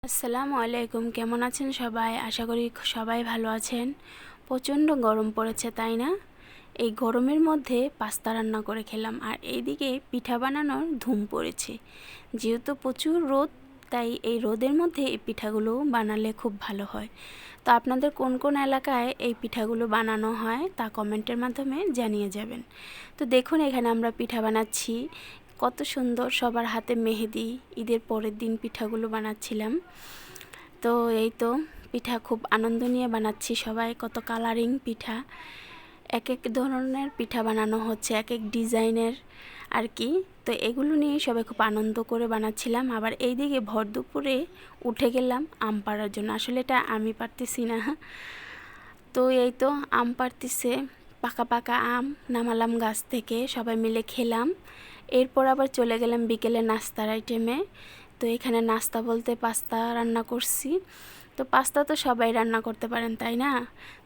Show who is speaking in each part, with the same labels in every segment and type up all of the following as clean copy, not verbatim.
Speaker 1: আসসালামু আলাইকুম, কেমন আছেন সবাই? আশা করি সবাই ভালো আছেন। প্রচণ্ড গরম পড়েছে, তাই না? এই গরমের মধ্যে পাস্তা রান্না করে খেলাম, আর এইদিকে পিঠা বানানোর ধুম পড়েছে। যেহেতু প্রচুর রোদ, তাই এই রোদের মধ্যে এই পিঠাগুলো বানালে খুব ভালো হয়। তো আপনাদের কোন কোন এলাকায় এই পিঠাগুলো বানানো হয় তা কমেন্টের মাধ্যমে জানিয়ে যাবেন। তো দেখুন, এখানে আমরা পিঠা বানাচ্ছি। কত সুন্দর, সবার হাতে মেহেদি। ঈদের পরের দিন পিঠাগুলো বানাচ্ছিলাম। তো এই তো পিঠা খুব আনন্দ নিয়ে বানাচ্ছি সবাই। কত কালারিং পিঠা, এক এক ধরনের পিঠা বানানো হচ্ছে, এক এক ডিজাইনের আর কি। তো এগুলো নিয়ে সবাই খুব আনন্দ করে বানাচ্ছিলাম। আবার এই দিকে ভর দুপুরে উঠে গেলাম আম পাড়ার জন্য। আসলে এটা আমি পারতেছি না। তো এই তো আম পাড়তেছে, পাকা পাকা আম নামালাম গাছ থেকে, সবাই মিলে খেলাম। এরপর আবার চলে গেলাম বিকেলে নাস্তার আইটেমে। তো এখানে নাস্তা বলতে পাস্তা রান্না করছি। তো পাস্তা তো সবাই রান্না করতে পারেন, তাই না?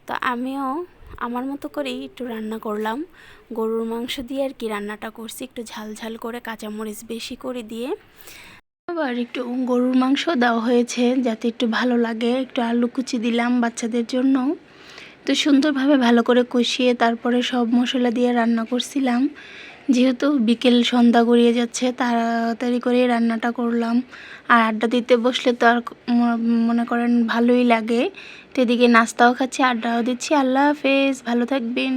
Speaker 1: তো আমিও আমার মতো করেই একটু রান্না করলাম। গরুর মাংস দিয়ে আর কি রান্নাটা করছি, একটু ঝাল ঝাল করে, কাঁচামরিচ বেশি করে দিয়ে। আবার একটু গরুর মাংস দেওয়া হয়েছে যাতে একটু ভালো লাগে। একটু আলু কুচি দিলাম বাচ্চাদের জন্য। তো সুন্দরভাবে ভালো করে কষিয়ে তারপরে সব মশলা দিয়ে রান্না করছিলাম। যেহেতু বিকেল সন্ধ্যা গড়িয়ে যাচ্ছে, তাড়াতাড়ি করে রান্নাটা করলাম। আর আড্ডা দিতে বসলে তো আর মনে করেন ভালোই লাগে। তো এদিকে নাস্তাও খাচ্ছি, আড্ডাও দিচ্ছি। আল্লাহ হাফেজ, ভালো থাকবেন।